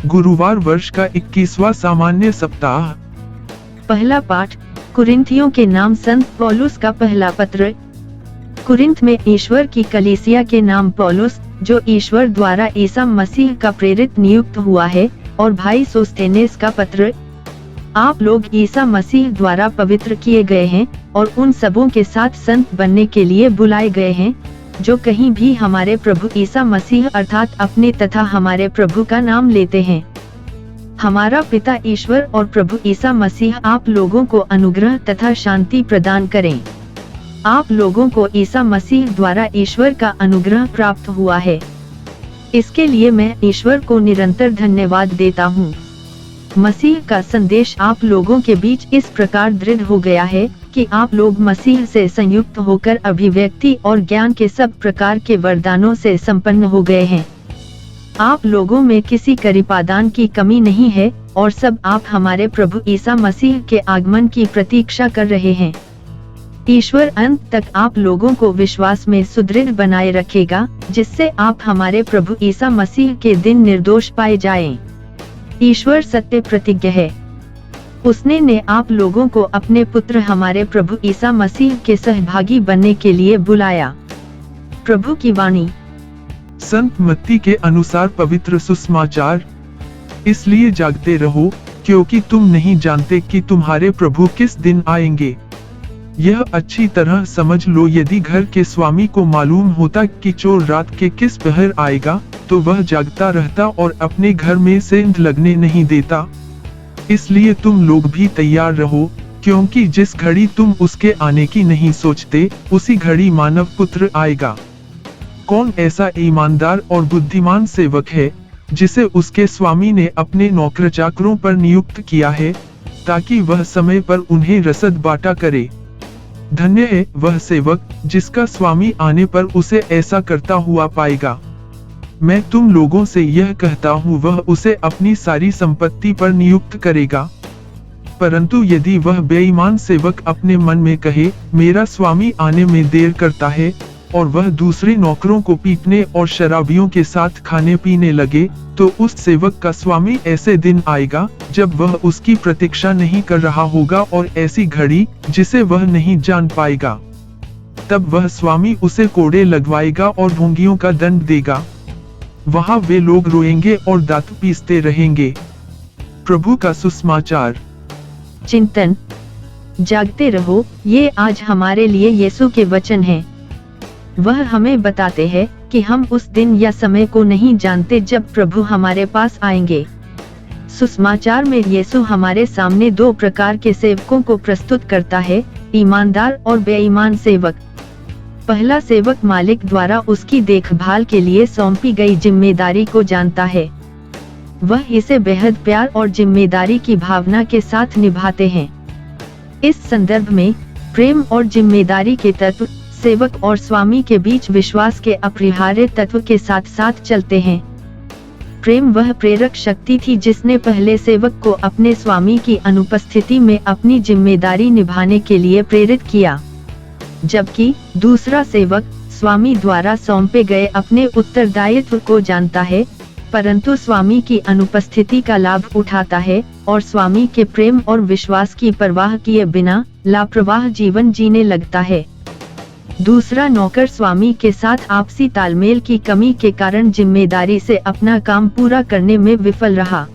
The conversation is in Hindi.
गुरुवार वर्ष का 21वां सामान्य सप्ताह। पहला पाठ कुरिन्थियों के नाम संत पौलुस का पहला पत्र। कुरिन्थ में ईश्वर की कलीसिया के नाम पौलुस, जो ईश्वर द्वारा ईसा मसीह का प्रेरित नियुक्त हुआ है, और भाई सोस्थेनेस का पत्र। आप लोग ईसा मसीह द्वारा पवित्र किए गए हैं और उन सबों के साथ संत बनने के लिए बुलाए गए हैं, जो कहीं भी हमारे प्रभु ईसा मसीह अर्थात अपने तथा हमारे प्रभु का नाम लेते हैं। हमारा पिता ईश्वर और प्रभु ईसा मसीह आप लोगों को अनुग्रह तथा शांति प्रदान करें। आप लोगों को ईसा मसीह द्वारा ईश्वर का अनुग्रह प्राप्त हुआ है। इसके लिए मैं ईश्वर को निरंतर धन्यवाद देता हूँ। मसीह का संदेश आप लोगों के बीच इस प्रकार दृढ़ हो गया है कि आप लोग मसीह से संयुक्त होकर अभिव्यक्ति और ज्ञान के सब प्रकार के वरदानों से संपन्न हो गए हैं। आप लोगों में किसी करीपादान की कमी नहीं है और सब आप हमारे प्रभु ईसा मसीह के आगमन की प्रतीक्षा कर रहे हैं। ईश्वर अंत तक आप लोगों को विश्वास में सुदृढ़ बनाए रखेगा, जिससे आप हमारे प्रभु ईसा मसीह के दिन निर्दोष पाए जाएं। ईश्वर सत्य प्रतिज्ञ है। उसने ने आप लोगों को अपने पुत्र हमारे प्रभु ईसा मसीह के सहभागी बनने के लिए बुलाया। प्रभु की वाणी। संत मत्ती के अनुसार पवित्र सुसमाचार। इसलिए जागते रहो, क्योंकि तुम नहीं जानते कि तुम्हारे प्रभु किस दिन आएंगे। यह अच्छी तरह समझ लो, यदि घर के स्वामी को मालूम होता कि चोर रात के किस पहर आएगा, तो वह जागता रहता और अपने घर में सेंध लगने नहीं देता। इसलिए तुम लोग भी तैयार रहो, क्योंकि जिस घड़ी तुम उसके आने की नहीं सोचते, उसी घड़ी मानव पुत्र आएगा। कौन ऐसा ईमानदार और बुद्धिमान सेवक है, जिसे उसके स्वामी ने अपने नौकर चाकरों पर नियुक्त किया है, ताकि वह समय पर उन्हें रसद बांटा करे। धन्य है वह सेवक, जिसका स्वामी आने पर उसे ऐसा करता हुआ पाएगा। मैं तुम लोगों से यह कहता हूँ, वह उसे अपनी सारी संपत्ति पर नियुक्त करेगा। परंतु यदि वह बेईमान सेवक अपने मन में कहे, मेरा स्वामी आने में देर करता है, और वह दूसरे नौकरों को पीटने और शराबियों के साथ खाने पीने लगे, तो उस सेवक का स्वामी ऐसे दिन आएगा जब वह उसकी प्रतीक्षा नहीं कर रहा होगा, और ऐसी घड़ी जिसे वह नहीं जान पाएगा। तब वह स्वामी उसे कोड़े लगवाएगा और ढोंगियों का दंड देगा। वहां वे लोग रोएंगे और दांत पीसते रहेंगे। प्रभु का सुसमाचार। चिंतन। जागते रहो, ये आज हमारे लिए यीशु के वचन हैं। वह हमें बताते हैं कि हम उस दिन या समय को नहीं जानते जब प्रभु हमारे पास आएंगे। सुसमाचार में यीशु हमारे सामने दो प्रकार के सेवकों को प्रस्तुत करता है, ईमानदार और बेईमान सेवक। पहला सेवक मालिक द्वारा उसकी देखभाल के लिए सौंपी गई जिम्मेदारी को जानता है। वह इसे बेहद प्यार और जिम्मेदारी की भावना के साथ निभाते हैं। इस संदर्भ में प्रेम और जिम्मेदारी के तत्व सेवक और स्वामी के बीच विश्वास के अपरिहार्य तत्व के साथ साथ चलते हैं। प्रेम वह प्रेरक शक्ति थी जिसने पहले सेवक को अपने स्वामी की अनुपस्थिति में अपनी जिम्मेदारी निभाने के लिए प्रेरित किया, जबकि दूसरा सेवक स्वामी द्वारा सौंपे गए अपने उत्तरदायित्व को जानता है, परंतु स्वामी की अनुपस्थिति का लाभ उठाता है और स्वामी के प्रेम और विश्वास की परवाह किए बिना लापरवाह जीवन जीने लगता है। दूसरा नौकर स्वामी के साथ आपसी तालमेल की कमी के कारण जिम्मेदारी से अपना काम पूरा करने में विफल रहा।